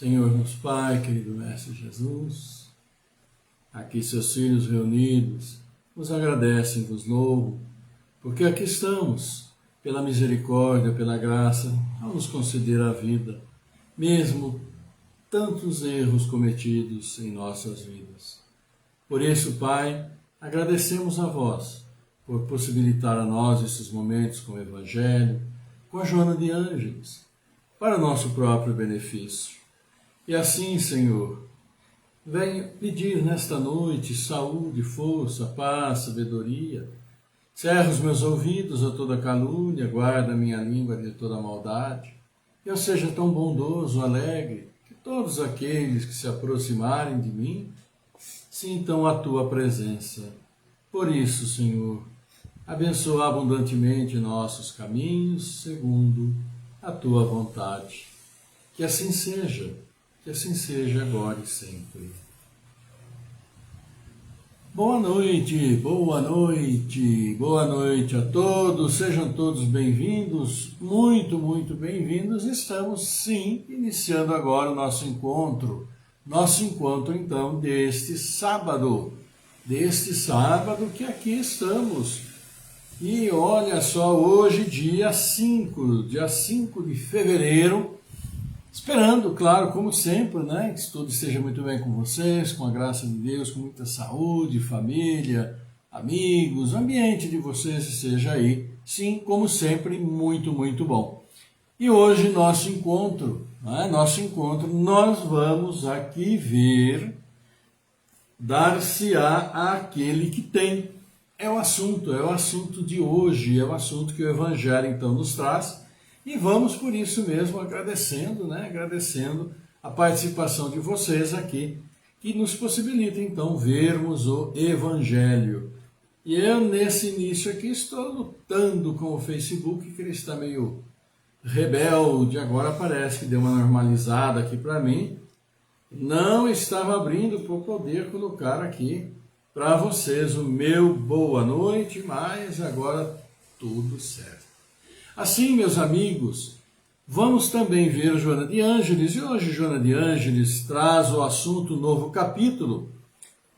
Senhor nosso Pai, querido Mestre Jesus, aqui seus filhos reunidos, nos agradecem, vos louvo, porque aqui estamos, pela misericórdia, pela graça, ao nos conceder a vida, mesmo tantos erros cometidos em nossas vidas. Por isso, Pai, agradecemos a vós, por possibilitar a nós esses momentos com o Evangelho, com a Joana de Ângeles, para o nosso próprio benefício. E assim, Senhor, venho pedir nesta noite saúde, força, paz, sabedoria. Cerra os meus ouvidos a toda calúnia, guarda minha língua de toda maldade. Eu seja tão bondoso, alegre, que todos aqueles que se aproximarem de mim sintam a tua presença. Por isso, Senhor, abençoa abundantemente nossos caminhos, segundo a tua vontade. Que assim seja agora e sempre. Boa noite, boa noite, boa noite a todos, sejam todos bem-vindos, muito, muito bem-vindos. Estamos, sim, iniciando agora o nosso encontro então deste sábado que aqui estamos. E olha só, hoje dia 5 de fevereiro, esperando, claro, como sempre, né, que tudo esteja muito bem com vocês, com a graça de Deus, com muita saúde, família, amigos, o ambiente de vocês seja aí, sim, como sempre, muito, muito bom. E hoje nosso encontro, nós vamos aqui ver, dar-se-á àquele que tem. É o assunto de hoje, é o assunto que o Evangelho então nos traz. E vamos, por isso mesmo, agradecendo a participação de vocês aqui, que nos possibilita, então, vermos o Evangelho. E eu, nesse início aqui, estou lutando com o Facebook, que ele está meio rebelde, agora parece que deu uma normalizada aqui para mim. Não estava abrindo para eu poder colocar aqui para vocês o meu boa noite, mas agora tudo certo. Assim, meus amigos, vamos também ver Joana de Ângeles, e hoje Joana de Ângeles traz o assunto novo capítulo,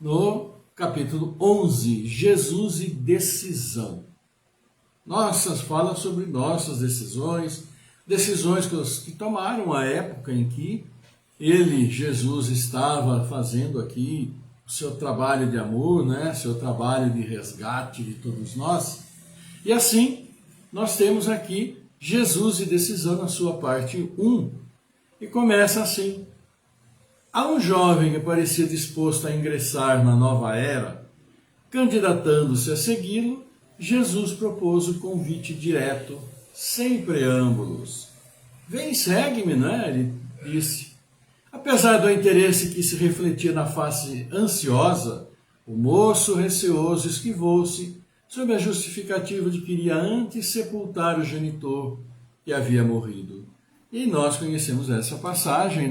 no capítulo 11, Jesus e decisão. Fala sobre nossas decisões que tomaram a época em que Jesus, estava fazendo aqui o seu trabalho de amor, seu trabalho de resgate de todos nós, e assim, nós temos aqui Jesus e decisão na sua parte 1. E começa assim. Há um jovem que parecia disposto a ingressar na nova era. Candidatando-se a segui-lo, Jesus propôs o convite direto, sem preâmbulos. Vem e segue-me, Ele disse. Apesar do interesse que se refletia na face ansiosa, o moço receoso esquivou-se, sob a justificativa de que iria antes sepultar o genitor que havia morrido. E nós conhecemos essa passagem,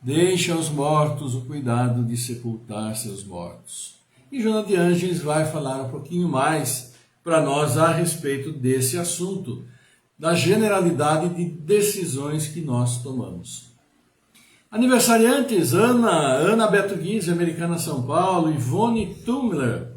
Deixa aos mortos o cuidado de sepultar seus mortos. E Joana de Ângeles vai falar um pouquinho mais para nós a respeito desse assunto, da generalidade de decisões que nós tomamos. Aniversariantes: Ana Beto Guise, Americana, São Paulo; Ivone Tumler,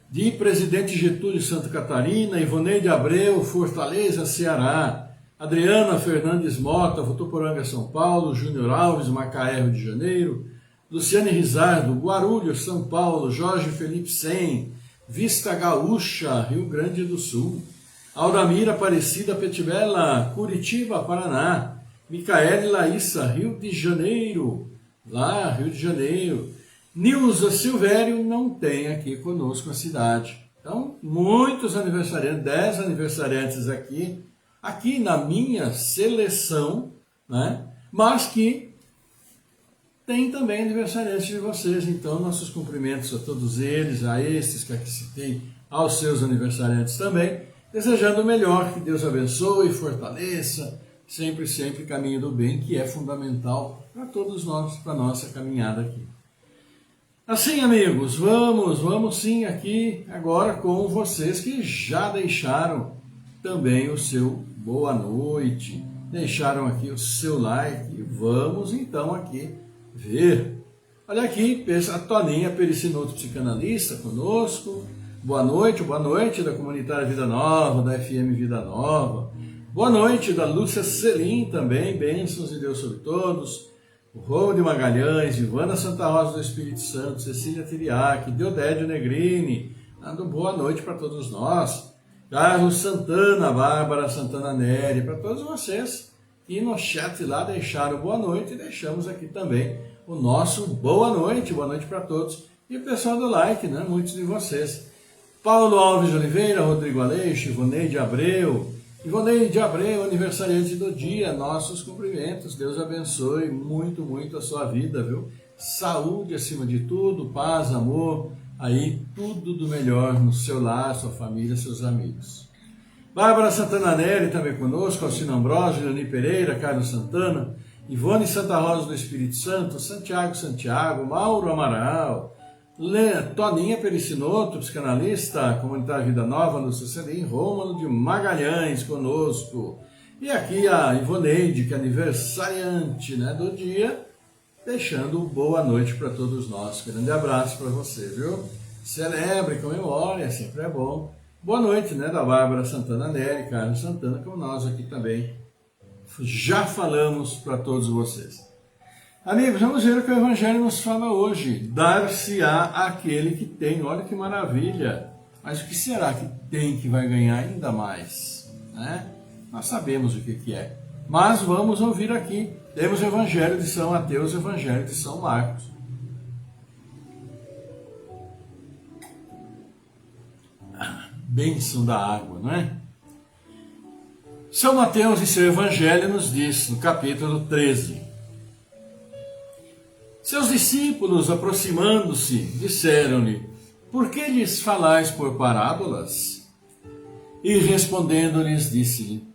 de Presidente Getúlio, Santa Catarina; Ivoneide Abreu, Fortaleza, Ceará; Adriana Fernandes Mota, Votuporanga, São Paulo, Júnior Alves, Macaé, Rio de Janeiro, Luciane Rizardo, Guarulhos, São Paulo, Jorge Felipe Sen, Vista Gaúcha, Rio Grande do Sul, Aldamira Aparecida Petibela, Curitiba, Paraná, Micaele Laíssa, Rio de Janeiro, lá, Rio de Janeiro, Nilza Silvério não tem aqui conosco a cidade. Então, muitos aniversariantes, 10 aniversariantes aqui na minha seleção, né? Mas que tem também aniversariantes de vocês. Então, nossos cumprimentos a todos eles, a estes que aqui citei, aos seus aniversariantes também, desejando o melhor, que Deus abençoe e fortaleça, sempre, sempre caminho do bem, que é fundamental para todos nós, para a nossa caminhada aqui. Assim, amigos, vamos sim aqui agora com vocês que já deixaram também o seu boa noite, deixaram aqui o seu like. Vamos então aqui ver. Olha aqui, a Toninha Pericinoto, psicanalista, conosco. Boa noite da Comunitária Vida Nova, da FM Vida Nova. Boa noite da Lúcia Selim também, bênçãos de Deus sobre todos. O Rô de Magalhães, Ivana Santa Rosa do Espírito Santo, Cecília Tiriac, Deodédio Negrini, dando boa noite para todos nós. Carlos Santana, Bárbara Santana Nery, para todos vocês que no chat lá deixaram boa noite, e deixamos aqui também o nosso boa noite para todos. E o pessoal do like, né? Muitos de vocês. Paulo Alves de Oliveira, Rodrigo Aleixo, Ivoneide Abreu, aniversariante do dia, nossos cumprimentos. Deus abençoe muito, muito a sua vida, viu? Saúde acima de tudo, paz, amor, aí tudo do melhor no seu lar, sua família, seus amigos. Bárbara Santana Nery também conosco, Alcino Ambrosio, Leoni Pereira, Carlos Santana, Ivone Santa Rosa do Espírito Santo, Santiago, Mauro Amaral, Toninha Pericinoto, psicanalista, Comunitária Vida Nova, no Celim, Rômulo de Magalhães conosco. E aqui a Ivoneide, que é aniversariante, né, do dia, deixando boa noite para todos nós. Grande abraço para você, viu? Celebre, comemore, sempre é bom. Boa noite, né, da Bárbara Santana Nery, Carlos Santana, como nós aqui também já falamos para todos vocês. Amigos, vamos ver o que o Evangelho nos fala hoje. Dar-se-á aquele que tem. Olha que maravilha. Mas o que será que tem que vai ganhar ainda mais? Né? Nós sabemos o que é. Mas vamos ouvir aqui. Temos o Evangelho de São Mateus e o Evangelho de São Marcos. Bênção da água, não é? São Mateus, em seu Evangelho, nos diz, no capítulo 13... Seus discípulos, aproximando-se, disseram-lhe: por que lhes falais por parábolas? E respondendo-lhes, disse-lhe: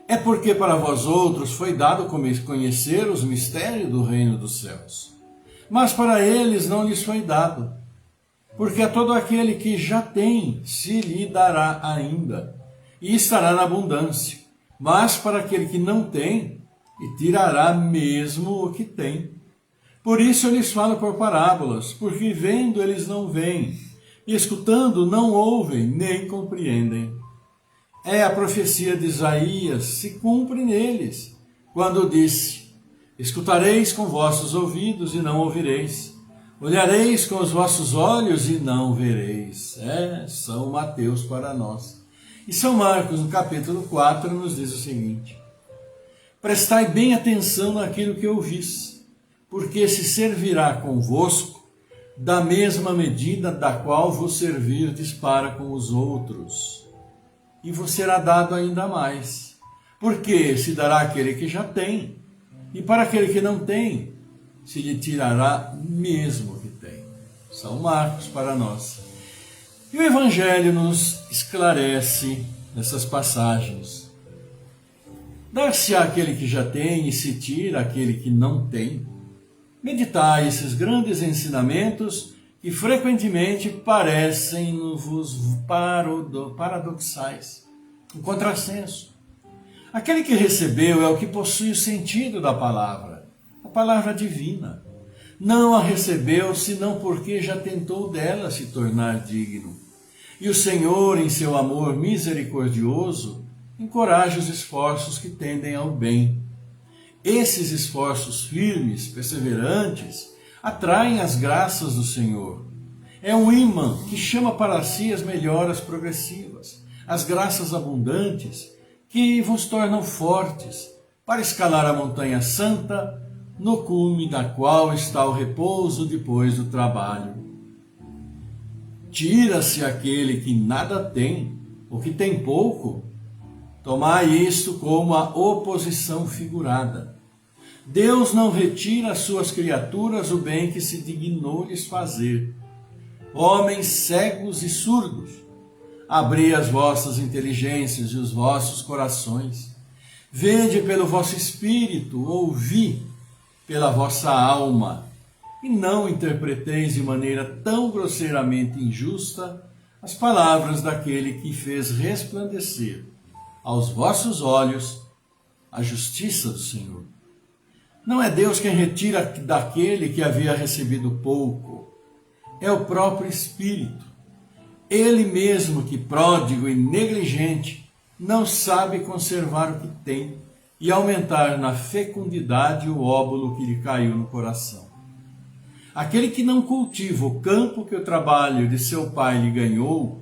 é porque para vós outros foi dado conhecer os mistérios do reino dos céus. Mas para eles não lhes foi dado, porque a todo aquele que já tem se lhe dará ainda, e estará na abundância. Mas para aquele que não tem, e tirará mesmo o que tem. Por isso eu lhes falo por parábolas, porque vendo eles não veem, e escutando não ouvem, nem compreendem. É a profecia de Isaías, se cumpre neles, quando disse: escutareis com vossos ouvidos e não ouvireis, olhareis com os vossos olhos e não vereis. É São Mateus para nós. E São Marcos, no capítulo 4, nos diz o seguinte: prestai bem atenção naquilo que ouvis, porque se servirá convosco da mesma medida da qual vos servirdes para com os outros, e vos será dado ainda mais, porque se dará àquele que já tem, e para aquele que não tem, se lhe tirará mesmo o que tem. São Marcos para nós. E o Evangelho nos esclarece nessas passagens. Dar-se-á aquele que já tem e se tira aquele que não tem. Meditai esses grandes ensinamentos que frequentemente parecem-vos paradoxais, um contrassenso. Aquele que recebeu é o que possui o sentido da palavra, a palavra divina. Não a recebeu senão porque já tentou dela se tornar digno. E o Senhor, em seu amor misericordioso, encoraja os esforços que tendem ao bem. Esses esforços firmes, perseverantes, atraem as graças do Senhor. É um ímã que chama para si as melhoras progressivas, as graças abundantes que vos tornam fortes para escalar a montanha santa, no cume da qual está o repouso depois do trabalho. Tira-se aquele que nada tem, o que tem pouco. Tomai isto como a oposição figurada. Deus não retira às suas criaturas o bem que se dignou lhes fazer. Homens cegos e surdos, abri as vossas inteligências e os vossos corações. Vede pelo vosso espírito, ouvi pela vossa alma, e não interpreteis de maneira tão grosseiramente injusta as palavras daquele que fez resplandecer aos vossos olhos a justiça do Senhor. Não é Deus quem retira daquele que havia recebido pouco, é o próprio Espírito. Ele mesmo que, pródigo e negligente, não sabe conservar o que tem e aumentar na fecundidade o óbolo que lhe caiu no coração. Aquele que não cultiva o campo que o trabalho de seu pai lhe ganhou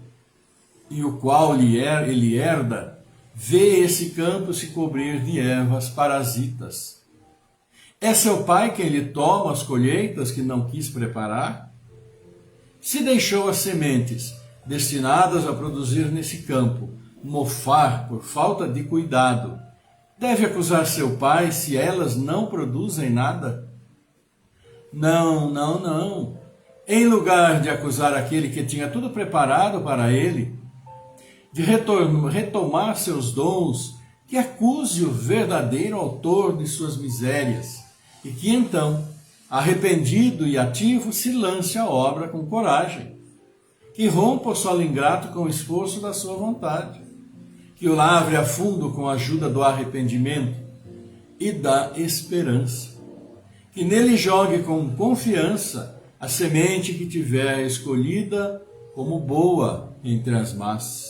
e o qual ele herda, vê esse campo se cobrir de ervas parasitas. É seu pai quem lhe toma as colheitas que não quis preparar? Se deixou as sementes destinadas a produzir nesse campo mofar por falta de cuidado, deve acusar seu pai se elas não produzem nada? Não. Em lugar de acusar aquele que tinha tudo preparado para ele, de retomar seus dons, que acuse o verdadeiro autor de suas misérias, e que então, arrependido e ativo, se lance à obra com coragem, que rompa o solo ingrato com o esforço da sua vontade, que o lavre a fundo com a ajuda do arrependimento e da esperança, que nele jogue com confiança a semente que tiver escolhida como boa entre as más,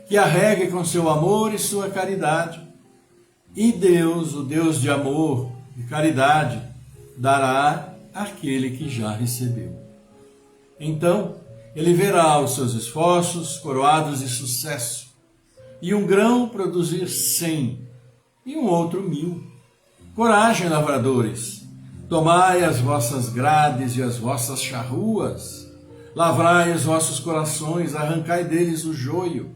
que a regue com seu amor e sua caridade, e Deus, o Deus de amor e caridade, dará àquele que já recebeu. Então, ele verá os seus esforços coroados de sucesso, e um grão produzir 100, e um outro 1000. Coragem, lavradores! Tomai as vossas grades e as vossas charruas, lavrai os vossos corações, arrancai deles o joio,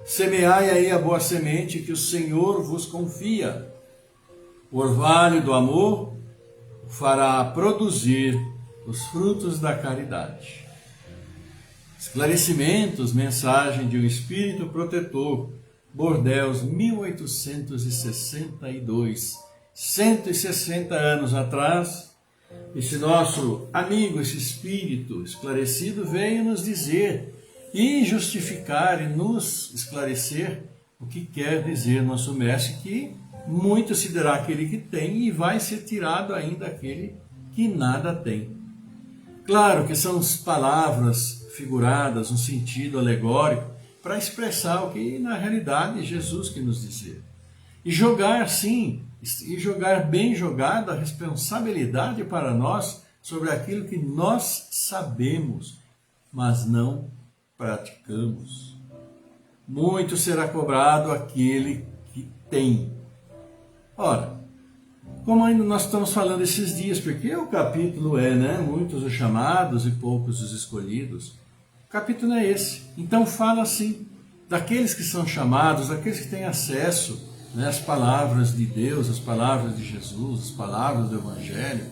semeai aí a boa semente que o Senhor vos confia. O orvalho do amor fará produzir os frutos da caridade. Esclarecimentos, mensagem de um Espírito Protetor, Bordeaux, 1862, 160 anos atrás, esse nosso amigo, esse Espírito esclarecido, veio nos dizer e justificar e nos esclarecer o que quer dizer nosso Mestre, que muito se dará aquele que tem e vai ser tirado ainda aquele que nada tem. Claro que são palavras figuradas, um sentido alegórico, para expressar o que na realidade Jesus quer nos dizer. E jogar sim, e jogar bem jogado a responsabilidade para nós sobre aquilo que nós sabemos, mas não praticamos. Muito será cobrado aquele que tem. Ora, como ainda nós estamos falando esses dias, porque o capítulo é, muitos os chamados e poucos os escolhidos. O capítulo é esse. Então fala assim, daqueles que são chamados, daqueles que têm acesso às palavras de Deus, as palavras de Jesus, as palavras do Evangelho,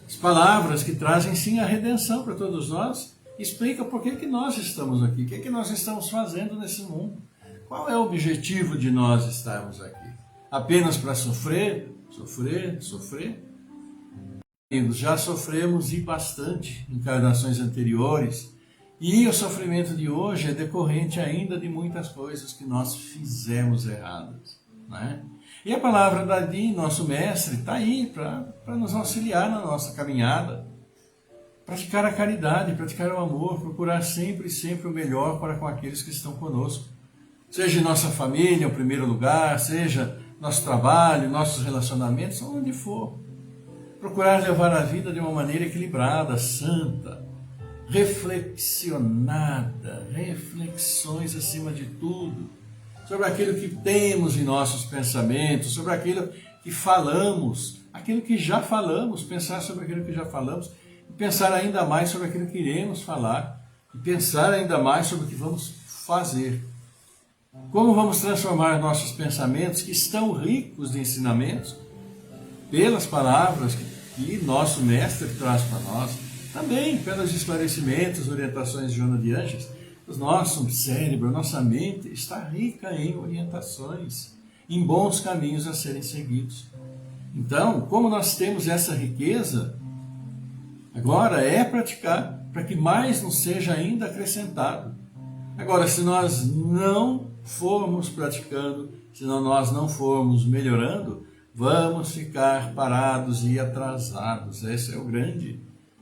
as palavras que trazem sim a redenção para todos nós, explica por que nós estamos aqui, o que nós estamos fazendo nesse mundo, qual é o objetivo de nós estarmos aqui. Apenas para sofrer? Amigos, já sofremos e bastante em encarnações anteriores, e o sofrimento de hoje é decorrente ainda de muitas coisas que nós fizemos erradas, né? E a palavra de nosso Mestre está aí para nos auxiliar na nossa caminhada, praticar a caridade, praticar o amor, procurar sempre o melhor para com aqueles que estão conosco. Seja em nossa família, em primeiro lugar, seja nosso trabalho, nossos relacionamentos, onde for. Procurar levar a vida de uma maneira equilibrada, santa, reflexionada, reflexões acima de tudo, sobre aquilo que temos em nossos pensamentos, sobre aquilo que falamos, aquilo que já falamos, pensar sobre aquilo que já falamos, e pensar ainda mais sobre aquilo que iremos falar, e pensar ainda mais sobre o que vamos fazer. Como vamos transformar nossos pensamentos, que estão ricos de ensinamentos, pelas palavras que nosso mestre traz para nós, também pelos esclarecimentos, orientações de Joana de Ângeles. O nosso cérebro, nossa mente está rica em orientações, em bons caminhos a serem seguidos. Então, como nós temos essa riqueza, agora é praticar para que mais nos seja ainda acrescentado. Agora, se nós não formos praticando, se nós não formos melhorando, vamos ficar parados e atrasados. Essa é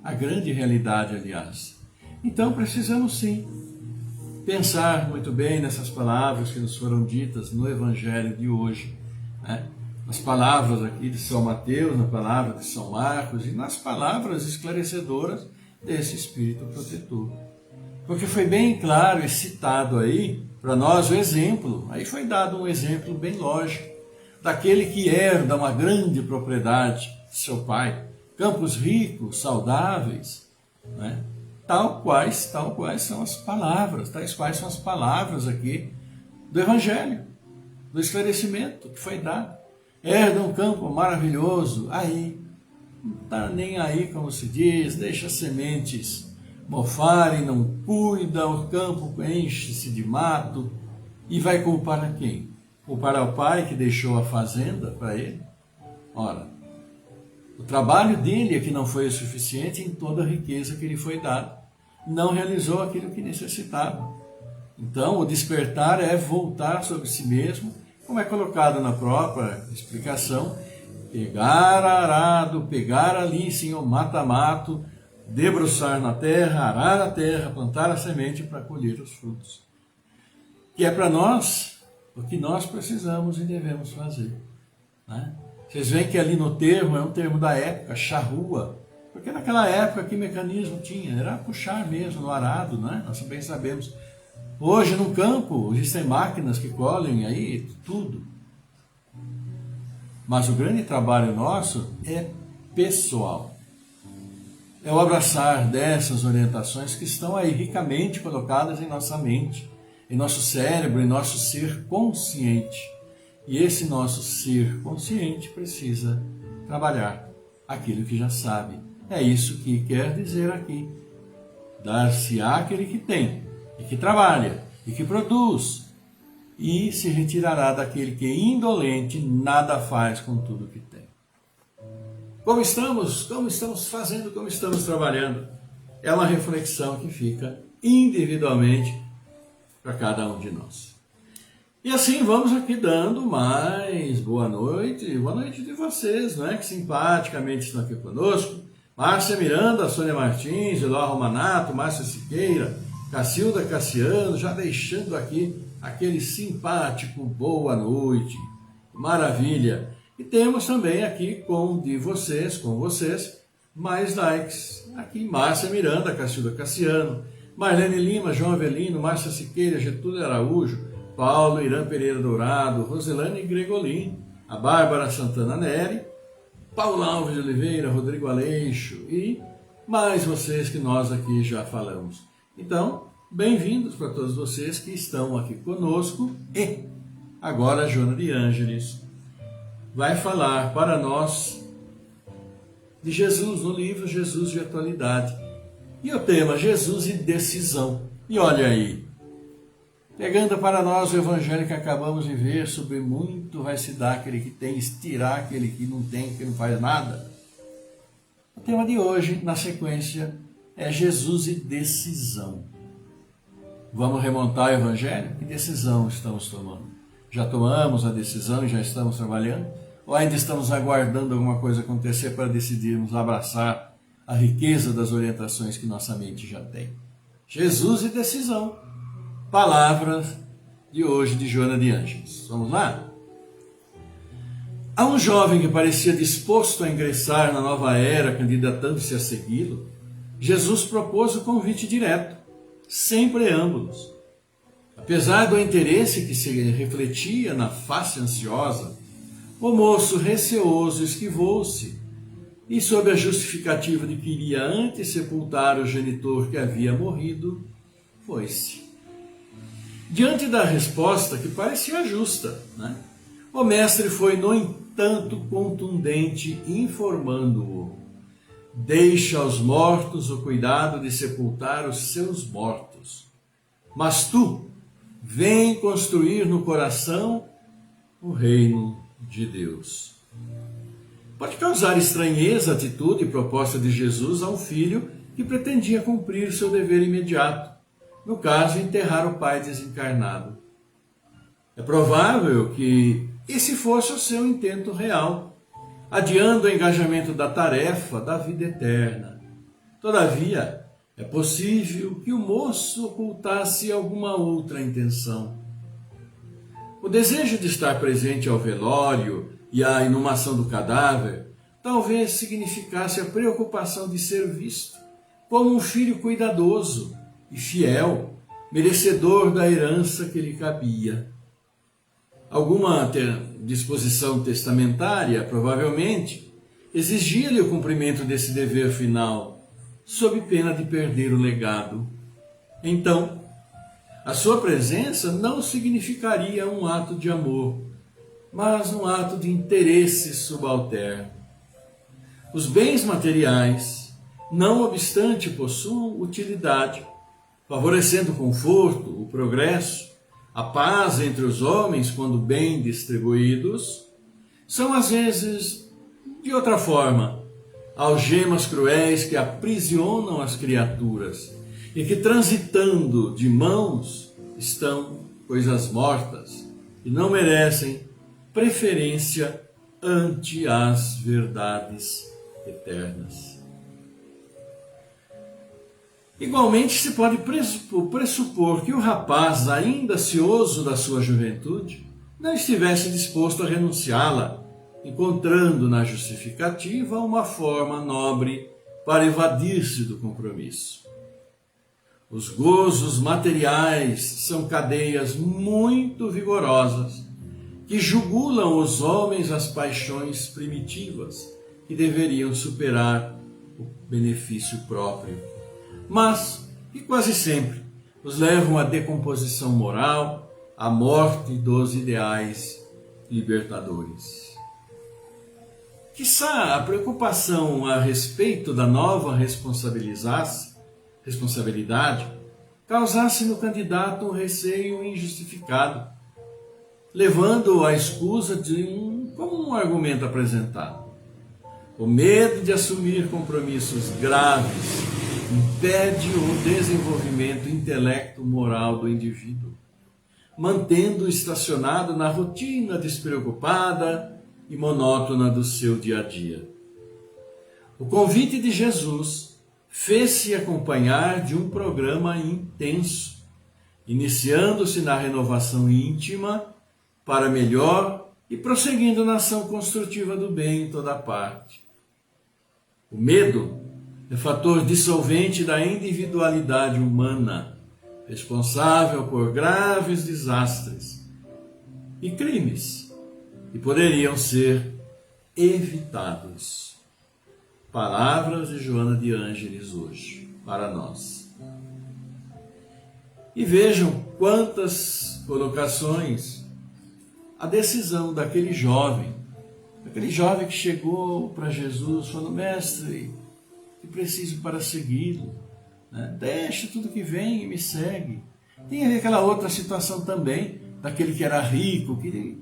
a grande realidade, aliás. Então, precisamos sim pensar muito bem nessas palavras que nos foram ditas no Evangelho de hoje, né? Nas palavras aqui de São Mateus, na palavra de São Marcos e nas palavras esclarecedoras desse Espírito protetor. Porque foi bem claro e citado aí para nós o exemplo, aí foi dado um exemplo bem lógico, daquele que herda uma grande propriedade de seu pai, campos ricos, saudáveis, né? tais quais são as palavras aqui do Evangelho, do esclarecimento que foi dado. Herda um campo maravilhoso, aí, não está nem aí, como se diz, deixa as sementes mofarem, não cuida, o campo enche-se de mato, e vai culpar a quem? Culpar ao pai que deixou a fazenda para ele? Ora, o trabalho dele é que não foi o suficiente em toda a riqueza que lhe foi dada. Não realizou aquilo que necessitava. Então, o despertar é voltar sobre si mesmo, como é colocado na própria explicação, pegar arado, pegar ali, sim, o mata-mato, debruçar na terra, arar a terra, plantar a semente para colher os frutos. Que é para nós o que nós precisamos e devemos fazer, né? Vocês veem que ali no termo, é um termo da época, charrua, porque naquela época que mecanismo tinha? Era puxar mesmo no arado, né? Nós também sabemos. Hoje no campo existem máquinas que colhem aí tudo. Mas o grande trabalho nosso é pessoal. É o abraçar dessas orientações que estão aí ricamente colocadas em nossa mente, em nosso cérebro, em nosso ser consciente. E esse nosso ser consciente precisa trabalhar aquilo que já sabe. É isso que quer dizer aqui. Dar-se-á aquele que tem, e que trabalha, e que produz, e se retirará daquele que indolente nada faz com tudo que tem. Como estamos fazendo, como estamos trabalhando? É uma reflexão que fica individualmente para cada um de nós. E assim vamos aqui dando mais boa noite de vocês, né, que simpaticamente estão aqui conosco. Márcia Miranda, Sônia Martins, Eloá Romanato, Márcia Siqueira, Cacilda Cassiano, já deixando aqui aquele simpático boa noite, maravilha. E temos também aqui com vocês, mais likes. Aqui Márcia Miranda, Cacilda Cassiano, Marlene Lima, João Avelino, Márcia Siqueira, Getúlio Araújo, Paulo Irã Pereira Dourado, Roselane Gregolin, a Bárbara Santana Neri, Paulo Alves de Oliveira, Rodrigo Aleixo e mais vocês que nós aqui já falamos. Então, bem-vindos para todos vocês que estão aqui conosco. E agora a Joana de Ângeles vai falar para nós de Jesus no livro Jesus de Atualidade. E o tema Jesus e Decisão. E olha aí, pegando para nós o evangelho que acabamos de ver, sobre muito vai se dar aquele que tem, estirar aquele que não tem, que não faz nada. O tema de hoje, na sequência, é Jesus e decisão. Vamos remontar o evangelho? Que decisão estamos tomando? Já tomamos a decisão e já estamos trabalhando? Ou ainda estamos aguardando alguma coisa acontecer para decidirmos abraçar a riqueza das orientações que nossa mente já tem? Jesus e decisão. Palavras de hoje de Joana de Ângeles. Vamos lá? A um jovem que parecia disposto a ingressar na nova era, candidatando-se a segui-lo, Jesus propôs o convite direto, sem preâmbulos. Apesar do interesse que se refletia na face ansiosa, o moço receoso esquivou-se e, sob a justificativa de que iria antes sepultar o genitor que havia morrido, foi-se. Diante da resposta, que parecia justa, o mestre foi, no entanto, contundente, informando-o: deixa aos mortos o cuidado de sepultar os seus mortos, mas tu vem construir no coração o reino de Deus. Pode causar estranheza a atitude e proposta de Jesus a um filho que pretendia cumprir seu dever imediato, no caso, enterrar o pai desencarnado. É provável que esse fosse o seu intento real, adiando o engajamento da tarefa da vida eterna. Todavia, é possível que o moço ocultasse alguma outra intenção. O desejo de estar presente ao velório e à inumação do cadáver talvez significasse a preocupação de ser visto como um filho cuidadoso e fiel, merecedor da herança que lhe cabia. Alguma disposição testamentária, provavelmente, exigia-lhe o cumprimento desse dever final, sob pena de perder o legado. Então, a sua presença não significaria um ato de amor, mas um ato de interesse subalterno. Os bens materiais, não obstante, possuem utilidade, favorecendo o conforto, o progresso, a paz entre os homens quando bem distribuídos, são às vezes, de outra forma, algemas cruéis que aprisionam as criaturas e que, transitando de mãos, estão coisas mortas e não merecem preferência ante as verdades eternas. Igualmente, se pode pressupor que o rapaz, ainda ansioso da sua juventude, não estivesse disposto a renunciá-la, encontrando na justificativa uma forma nobre para evadir-se do compromisso. Os gozos materiais são cadeias muito vigorosas que jugulam os homens às paixões primitivas que deveriam superar o benefício próprio, mas que quase sempre os levam à decomposição moral, à morte dos ideais libertadores. Quiçá a preocupação a respeito da nova responsabilidade causasse no candidato um receio injustificado, levando-o à escusa como um argumento apresentado. O medo de assumir compromissos graves impede o desenvolvimento intelecto-moral do indivíduo, mantendo-o estacionado na rotina despreocupada e monótona do seu dia a dia. O convite de Jesus fez-se acompanhar de um programa intenso, iniciando-se na renovação íntima para melhor e prosseguindo na ação construtiva do bem em toda parte. O medo é fator dissolvente da individualidade humana, responsável por graves desastres e crimes que poderiam ser evitados. Palavras de Joana de Ângeles hoje, para nós. E vejam quantas colocações a decisão daquele jovem que chegou para Jesus falando: mestre, que preciso para segui-lo, deixa tudo que vem e me segue. Tem aquela outra situação também, daquele que era rico, que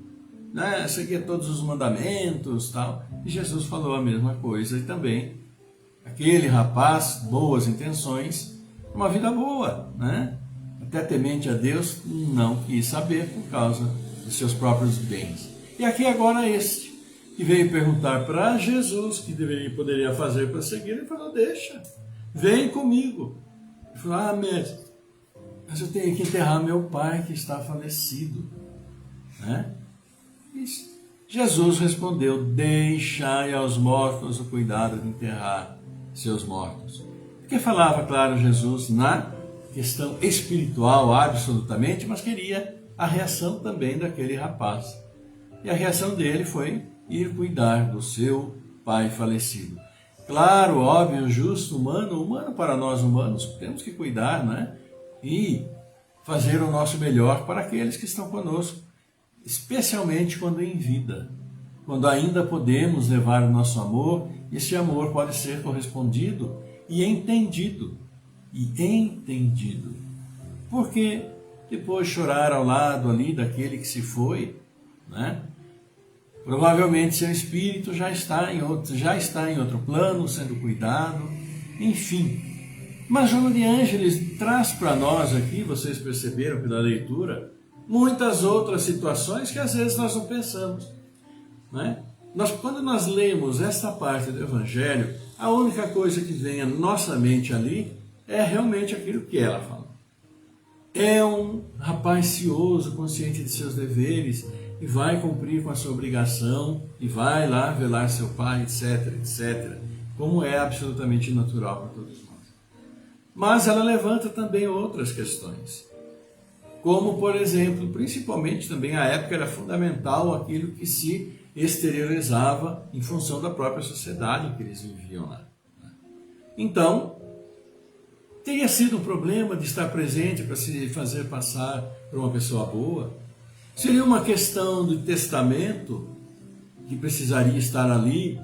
seguia todos os mandamentos, tal. E Jesus falou a mesma coisa. E também aquele rapaz, boas intenções, uma vida boa, até temente a Deus, não quis saber por causa dos seus próprios bens. E aqui agora este, que veio perguntar para Jesus o que poderia fazer para seguir, ele falou: deixa, vem comigo. Ele falou: mestre, mas eu tenho que enterrar meu pai que está falecido, né? Isso. Jesus respondeu: deixai aos mortos o cuidado de enterrar seus mortos. Porque falava, claro, Jesus na questão espiritual absolutamente, mas queria a reação também daquele rapaz. E a reação dele foi ir cuidar do seu pai falecido. Claro, óbvio, justo, humano para nós humanos, temos que cuidar, né? E fazer o nosso melhor para aqueles que estão conosco, especialmente quando em vida, quando ainda podemos levar o nosso amor, esse amor pode ser correspondido e entendido. Porque depois chorar ao lado ali daquele que se foi, né? Provavelmente seu espírito já está em outro plano, sendo cuidado, enfim. Mas Joana de Ângeles traz para nós aqui, vocês perceberam pela leitura, muitas outras situações que às vezes nós não pensamos, né? Quando nós lemos esta parte do Evangelho, a única coisa que vem à nossa mente ali é realmente aquilo que ela fala. É um rapaz cioso, consciente de seus deveres, e vai cumprir com a sua obrigação, e vai lá velar seu pai, etc, etc, como é absolutamente natural para todos nós. Mas ela levanta também outras questões, como, por exemplo, principalmente também a época era fundamental aquilo que se exteriorizava em função da própria sociedade em que eles viviam lá. Então, teria sido um problema de estar presente para se fazer passar por uma pessoa boa? Seria uma questão de testamento que precisaria estar ali,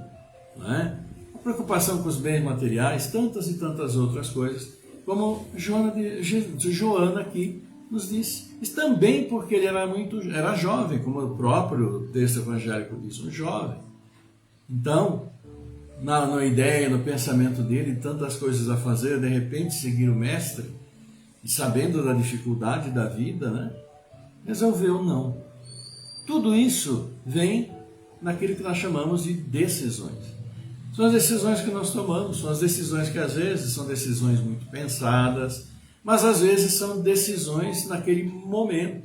não é? A preocupação com os bens materiais, tantas e tantas outras coisas, como Joana aqui nos diz. Mas também porque ele era jovem, como o próprio texto evangélico diz, um jovem. Então, na ideia, no pensamento dele, tantas coisas a fazer, de repente seguir o mestre, e sabendo da dificuldade da vida, né? Resolveu não. Tudo isso vem naquilo que nós chamamos de decisões. São as decisões que nós tomamos, são as decisões que às vezes são decisões muito pensadas, mas às vezes são decisões naquele momento.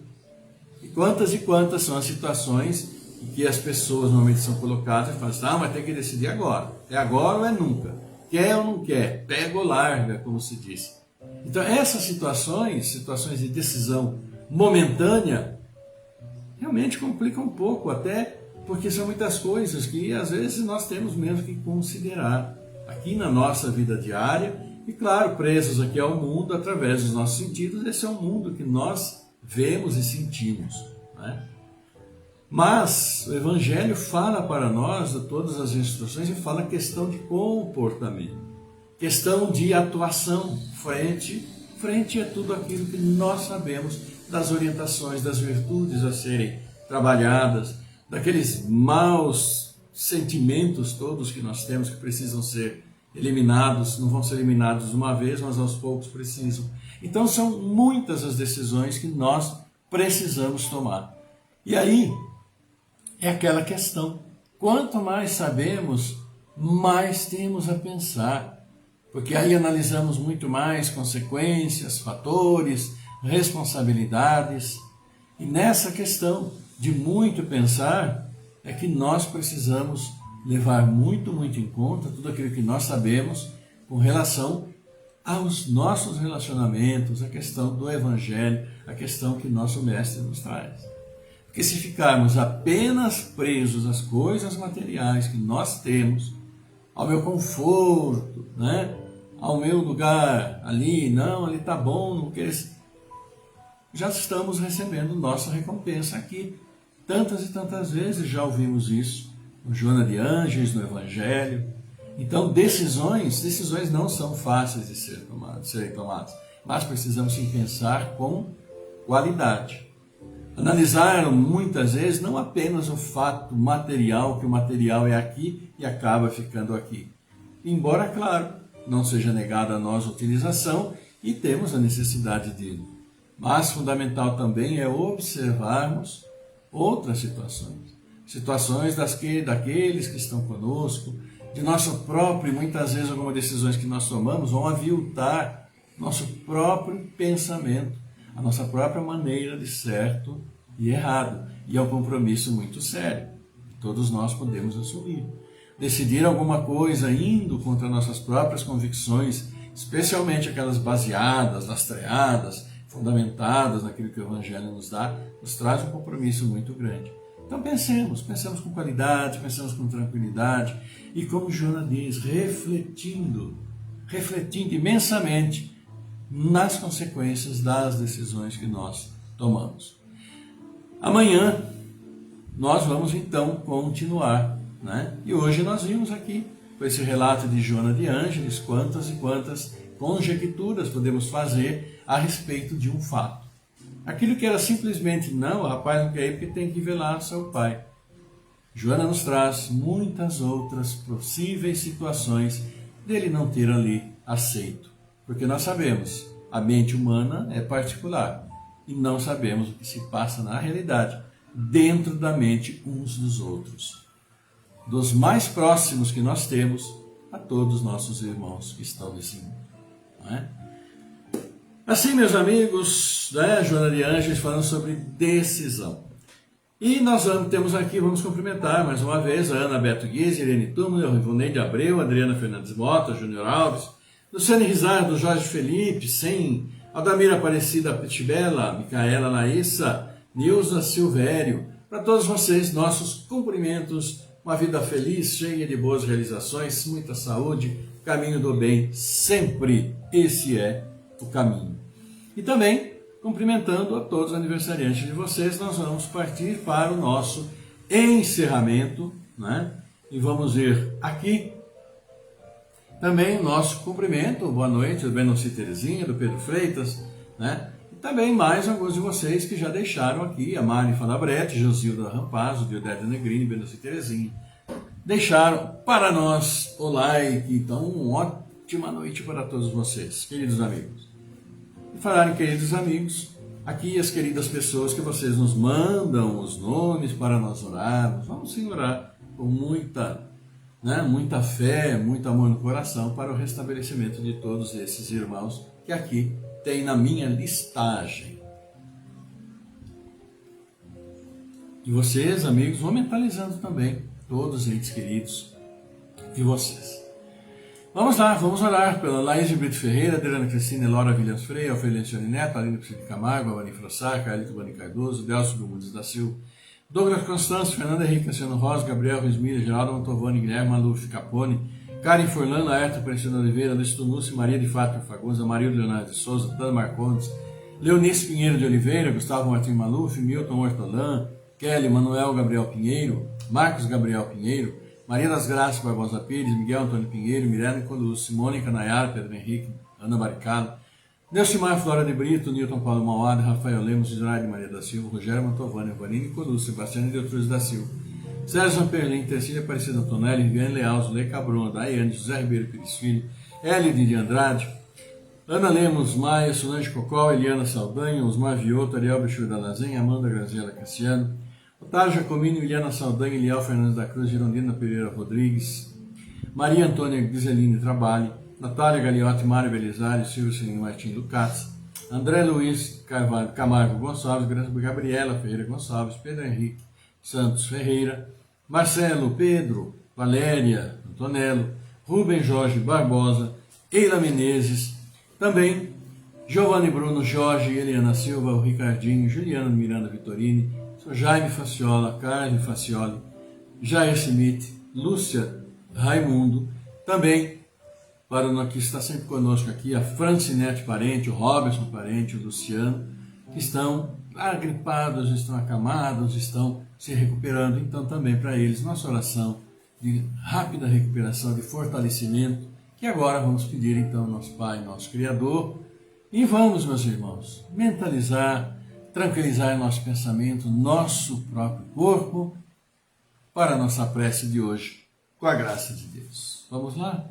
E quantas são as situações em que as pessoas normalmente são colocadas e falam assim, mas tem que decidir agora. É agora ou é nunca? Quer ou não quer? Pega ou larga, como se diz. Então essas situações de decisão momentânea, realmente complica um pouco, até porque são muitas coisas que às vezes nós temos mesmo que considerar aqui na nossa vida diária e, claro, presos aqui ao mundo através dos nossos sentidos. Esse é o mundo que nós vemos e sentimos, né? Mas o Evangelho fala para nós de todas as instruções e fala questão de comportamento, questão de atuação frente a tudo aquilo que nós sabemos das orientações, das virtudes a serem trabalhadas, daqueles maus sentimentos todos que nós temos que precisam ser eliminados, não vão ser eliminados de uma vez, mas aos poucos precisam. Então são muitas as decisões que nós precisamos tomar. E aí é aquela questão, quanto mais sabemos, mais temos a pensar, porque aí analisamos muito mais consequências, fatores, responsabilidades, e nessa questão de muito pensar é que nós precisamos levar muito em conta tudo aquilo que nós sabemos com relação aos nossos relacionamentos, a questão do Evangelho, a questão que nosso Mestre nos traz. Porque se ficarmos apenas presos às coisas materiais que nós temos, ao meu conforto, né? Ao meu lugar ali, não, ali está bom, não quero... Já estamos recebendo nossa recompensa aqui. Tantas e tantas vezes já ouvimos isso, no Joana de Ângeles, no Evangelho. Então, decisões não são fáceis de serem tomadas, mas precisamos sim pensar com qualidade. Analisar muitas vezes não apenas o fato material, que o material é aqui e acaba ficando aqui. Embora, claro, não seja negada a nós a utilização e temos a necessidade dele. Mas fundamental também é observarmos outras situações. Situações daqueles que estão conosco, de nosso próprio, e muitas vezes algumas decisões que nós tomamos vão aviltar nosso próprio pensamento. a nossa própria maneira de certo e errado. E é um compromisso muito sério, que todos nós podemos assumir. Decidir alguma coisa indo contra nossas próprias convicções, especialmente aquelas baseadas, lastreadas, fundamentadas naquilo que o Evangelho nos dá, nos traz um compromisso muito grande. Então pensemos com qualidade, pensemos com tranquilidade e, como Joana diz, refletindo imensamente nas consequências das decisões que nós tomamos. Amanhã nós vamos então continuar, né? E hoje nós vimos aqui, com esse relato de Joana de Ângeles, quantas e quantas conjecturas podemos fazer a respeito de um fato. Aquilo que era simplesmente, não, o rapaz não quer ir porque tem que velar seu pai. Joana nos traz muitas outras possíveis situações dele não ter ali aceito. Porque nós sabemos, a mente humana é particular e não sabemos o que se passa na realidade dentro da mente uns dos outros. Dos mais próximos que nós temos a todos os nossos irmãos que estão nesse mundo. Não é? Assim, meus amigos, né, Joana de Ângeles falando sobre decisão. E nós vamos cumprimentar mais uma vez a Ana Beto Guiz, Irene Túmulo, Rivoneide Abreu, Adriana Fernandes Mota, Júnior Alves, Luciane Rizardo, Jorge Felipe, Sem, Aldamira Aparecida Petibela, Micaela Laíssa, Nilza Silvério. Para todos vocês, nossos cumprimentos, uma vida feliz, cheia de boas realizações, muita saúde, caminho do bem, sempre esse é o caminho. E também, cumprimentando a todos os aniversariantes de vocês, nós vamos partir para o nosso encerramento, né? E vamos ver aqui também o nosso cumprimento, boa noite, do Benoci Terezinha, do Pedro Freitas, né? E também mais alguns de vocês que já deixaram aqui, a Mari Falabrete, Josilda Rampazzo, Diodete Negrini, Benoci Terezinha, deixaram para nós o like. Então, uma ótima noite para todos vocês, queridos amigos. E falar em queridos amigos, aqui as queridas pessoas que vocês nos mandam os nomes para nós orarmos. Vamos sim orar com muita fé, muito amor no coração para o restabelecimento de todos esses irmãos que aqui tem na minha listagem. E vocês, amigos, vão mentalizando também todos os entes queridos de vocês. Vamos lá, vamos orar pela Laís de Brito Ferreira, Adriana Cristina, Elora Williams Freire, Alfredo Neto, Aline Priscila de Camargo, Avani Frossá, Carlito Bani Cardoso, Delcio Gomes da Silva, Douglas Constâncio, Fernanda Henrique, Cassiano Rosa, Gabriel Rismilha, Geraldo Mantovani, Guilherme Maluf Capone, Karen Forlano, Ayrton Aparecido Oliveira, Luiz Tunucci, Maria de Fátima Fagundes, Amarildo Leonardo de Souza, Tana Marcondes, Leonice Pinheiro de Oliveira, Gustavo Martins Maluf, Milton Hortolã, Kelly, Manuel Gabriel Pinheiro, Marcos Gabriel Pinheiro, Maria das Graças Barbosa Pires, Miguel Antônio Pinheiro, Mirella Nicolussi, Mônica Nayara, Pedro Henrique, Ana Baricalo, Nelcimar Flora de Brito, Newton Paulo Mauad, Rafael Lemos, Israel Maria da Silva, Rogério Mantovani, Vanini Nicolussi, Sebastião Deltruz da Silva, Sérgio Perlin, Tercília Aparecida Antonelli, Viviane Leal, Zulei Cabrona, Daiane, José Ribeiro Pires Filho, Hélide de Andrade, Ana Lemos, Maia, Solange Cocó, Eliana Saldanha, Osmar Vioto, Ariel Bichur da Lazenha, Amanda Graziela Cassiano, Otávio Jacomini, Eliana Saldanha, Eliel Fernandes da Cruz, Girondina Pereira Rodrigues, Maria Antônia Giseline Trabalho, Natália Gagliotti, Mário Belisário, Silvio Celino Martins Ducati, André Luiz Camargo Gonçalves, Gabriela Ferreira Gonçalves, Pedro Henrique Santos Ferreira, Marcelo, Pedro, Valéria Antonello, Rubem Jorge Barbosa, Eila Menezes, também Giovanni Bruno, Jorge, Eliana Silva, o Ricardinho, Juliano Miranda Vitorini, Jaime Faciola, Carlos Facioli, Jair Schmidt, Lúcia Raimundo, também para o que está sempre conosco aqui, a Francinete Parente, o Robertson Parente, o Luciano, que estão agripados, estão acamados, estão se recuperando. Então também para eles, nossa oração de rápida recuperação, de fortalecimento, que agora vamos pedir então ao nosso Pai, nosso Criador, e vamos, meus irmãos, mentalizar, tranquilizar nosso pensamento, nosso próprio corpo, para a nossa prece de hoje, com a graça de Deus. Vamos lá?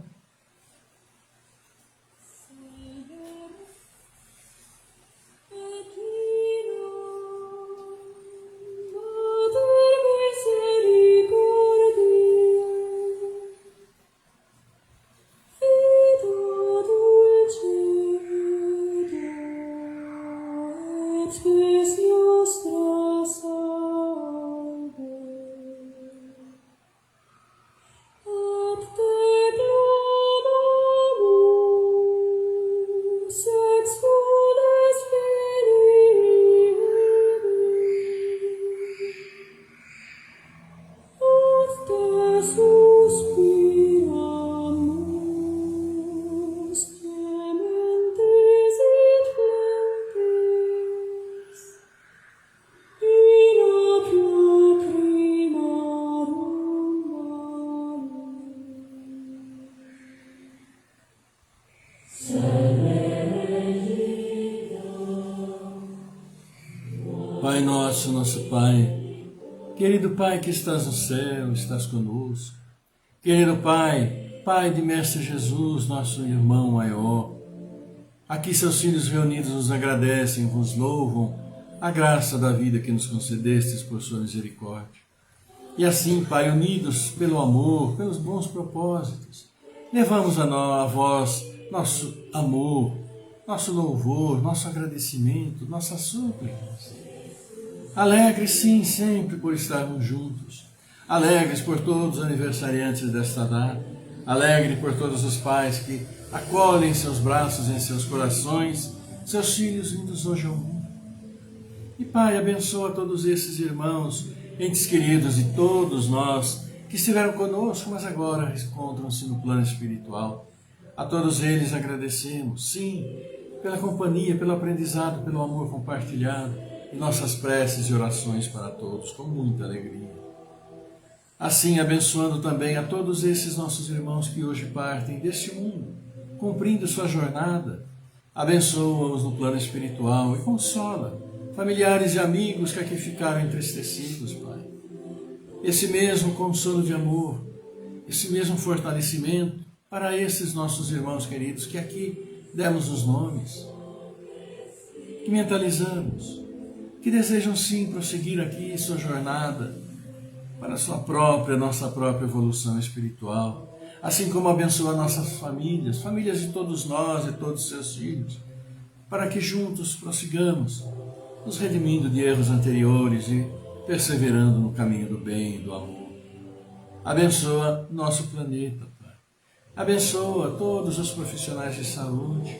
Pai nosso, nosso Pai, querido Pai que estás no céu, estás conosco. Querido Pai, Pai de Mestre Jesus, nosso irmão maior, aqui seus filhos reunidos nos agradecem, vos louvam a graça da vida que nos concedestes por sua misericórdia. E assim, Pai, unidos pelo amor, pelos bons propósitos, levamos a vós nosso amor, nosso louvor, nosso agradecimento, nossas súplicas. Alegres, sim, sempre por estarmos juntos. Alegres por todos os aniversariantes desta data. Alegre por todos os pais que acolhem em seus braços, em seus corações, seus filhos vindos hoje ao mundo. E Pai, abençoa todos esses irmãos, entes queridos e todos nós que estiveram conosco, mas agora encontram-se no plano espiritual. A todos eles agradecemos, sim, pela companhia, pelo aprendizado, pelo amor compartilhado, e nossas preces e orações para todos, com muita alegria. Assim, abençoando também a todos esses nossos irmãos que hoje partem deste mundo, cumprindo sua jornada, abençoa-os no plano espiritual e consola familiares e amigos que aqui ficaram entristecidos, Pai. Esse mesmo consolo de amor, esse mesmo fortalecimento para esses nossos irmãos queridos que aqui demos os nomes, que mentalizamos, que desejam sim prosseguir aqui sua jornada para a sua própria, nossa própria evolução espiritual, assim como abençoa nossas famílias, famílias de todos nós e todos os seus filhos, para que juntos prossigamos, nos redimindo de erros anteriores e perseverando no caminho do bem e do amor. Abençoa nosso planeta, Pai. Abençoa todos os profissionais de saúde.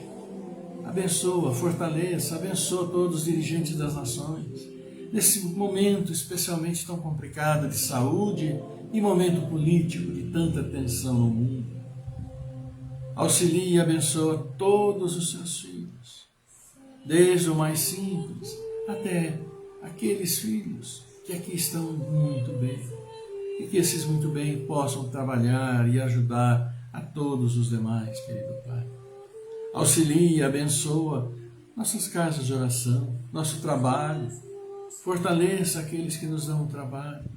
Abençoa, fortaleça, abençoa todos os dirigentes das nações. Nesse momento especialmente tão complicado de saúde e momento político de tanta tensão no mundo. Auxilia e abençoa todos os seus filhos, desde o mais simples até aqueles filhos que aqui estão muito bem, e que esses muito bem possam trabalhar e ajudar a todos os demais, querido Pai. Auxilia e abençoa nossas casas de oração, nosso trabalho, fortaleça aqueles que nos dão o trabalho.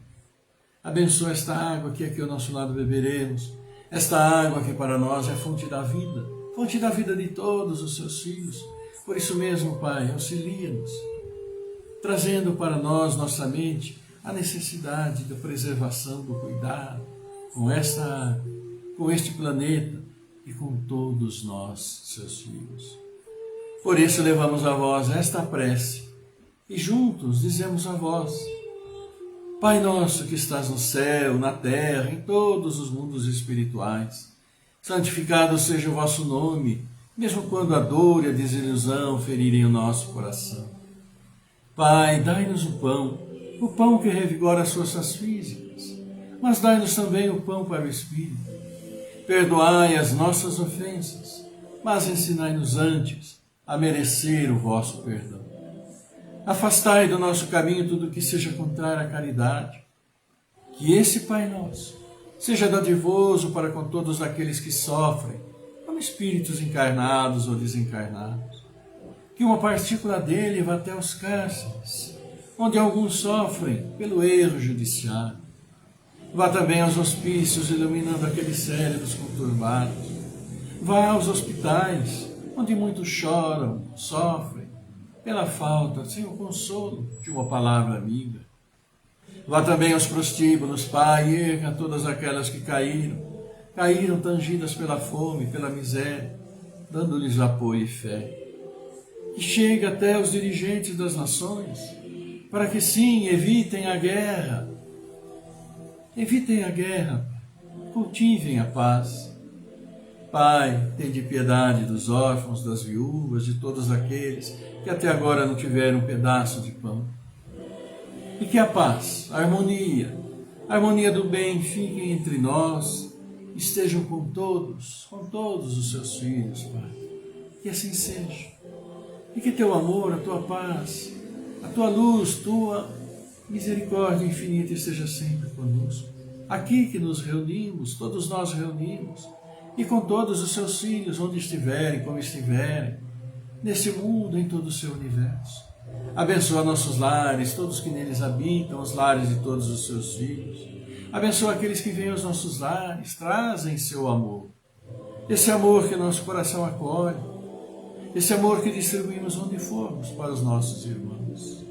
Abençoa esta água que aqui ao nosso lado beberemos, esta água que para nós é fonte da vida de todos os seus filhos. Por isso mesmo, Pai, auxilia-nos, trazendo para nós, nossa mente, a necessidade da preservação, do cuidado com esta água, com este planeta e com todos nós, seus filhos. Por isso levamos a vós esta prece e juntos dizemos a vós: Pai nosso que estás no céu, na terra, em todos os mundos espirituais, santificado seja o vosso nome, mesmo quando a dor e a desilusão ferirem o nosso coração. Pai, dai-nos o pão que revigora as forças físicas, mas dai-nos também o pão para o Espírito. Perdoai as nossas ofensas, mas ensinai-nos antes a merecer o vosso perdão. Afastai do nosso caminho tudo o que seja contrário à caridade. Que esse Pai nosso seja dadivoso para com todos aqueles que sofrem, como espíritos encarnados ou desencarnados. Que uma partícula dele vá até os cárceres, onde alguns sofrem pelo erro judiciário. Vá também aos hospícios, iluminando aqueles cérebros conturbados. Vá aos hospitais, onde muitos choram, sofrem, pela falta, sem o consolo de uma palavra amiga. Vá também aos prostíbulos, Pai, e erga todas aquelas que caíram tangidas pela fome, pela miséria, dando-lhes apoio e fé. Que chegue até os dirigentes das nações, para que sim, evitem a guerra, cultivem a paz. Pai, tende piedade dos órfãos, das viúvas, de todos aqueles que até agora não tiveram um pedaço de pão. E que a paz, a harmonia do bem fiquem entre nós, estejam com todos os seus filhos, Pai. Que assim seja. E que teu amor, a tua paz, a tua luz, tua misericórdia infinita esteja sempre conosco. Aqui que nos reunimos, todos nós reunimos, e com todos os seus filhos, onde estiverem, como estiverem, nesse mundo, em todo o seu universo. Abençoa nossos lares, todos que neles habitam, os lares de todos os seus filhos. Abençoa aqueles que vêm aos nossos lares, trazem seu amor. Esse amor que nosso coração acolhe, esse amor que distribuímos onde formos para os nossos irmãos.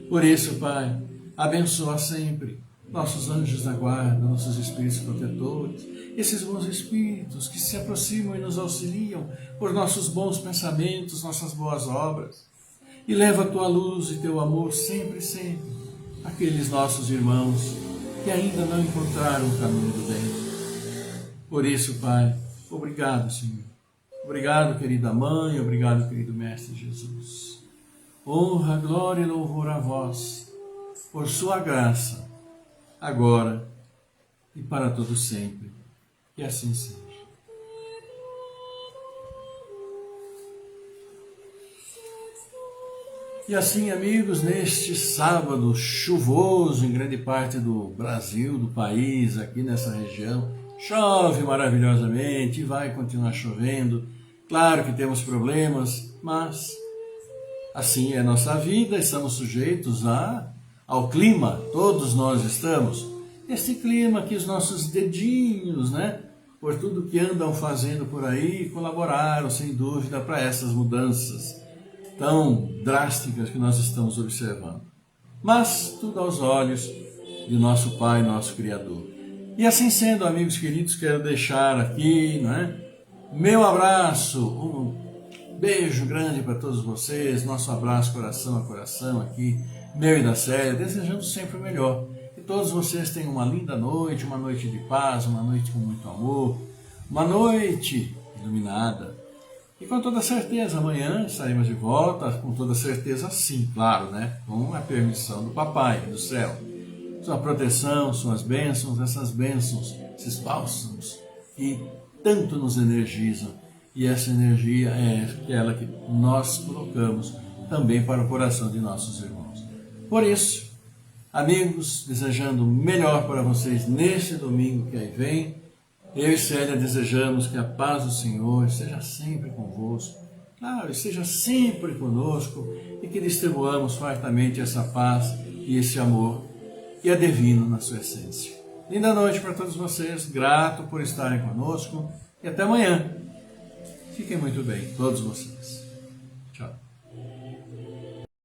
Por isso, Pai, abençoa sempre nossos anjos da guarda, nossos espíritos protetores, esses bons espíritos que se aproximam e nos auxiliam por nossos bons pensamentos, nossas boas obras. E leva a tua luz e teu amor sempre, sempre, àqueles nossos irmãos que ainda não encontraram o caminho do bem. Por isso, Pai, obrigado, Senhor. Obrigado, querida Mãe, obrigado, querido Mestre Jesus. Honra, glória e louvor a vós, por sua graça, agora e para todo sempre. Que assim seja. E assim, amigos, neste sábado chuvoso em grande parte do Brasil, do país, aqui nessa região, chove maravilhosamente e vai continuar chovendo. Claro que temos problemas, mas assim é a nossa vida, estamos sujeitos ao clima, todos nós estamos. Este clima que os nossos dedinhos, por tudo que andam fazendo por aí, colaboraram, sem dúvida, para essas mudanças tão drásticas que nós estamos observando. Mas tudo aos olhos de nosso Pai, nosso Criador. E assim sendo, amigos queridos, quero deixar aqui, meu abraço, um beijo grande para todos vocês, nosso abraço coração a coração aqui, meu e da Célia, desejando sempre o melhor. Que todos vocês tenham uma linda noite, uma noite de paz, uma noite com muito amor, uma noite iluminada. E com toda certeza, amanhã estaremos de volta, com toda certeza sim, claro, com a permissão do Papai do céu. Sua proteção, suas bênçãos, essas bênçãos, esses bálsamos que tanto nos energizam. E essa energia é aquela que nós colocamos também para o coração de nossos irmãos. Por isso, amigos, desejando o melhor para vocês neste domingo que aí vem, eu e Célia desejamos que a paz do Senhor esteja sempre convosco, claro, esteja sempre conosco e que distribuamos fartamente essa paz e esse amor que é divino na sua essência. Linda noite para todos vocês, grato por estarem conosco e até amanhã. Fiquem muito bem, todos vocês.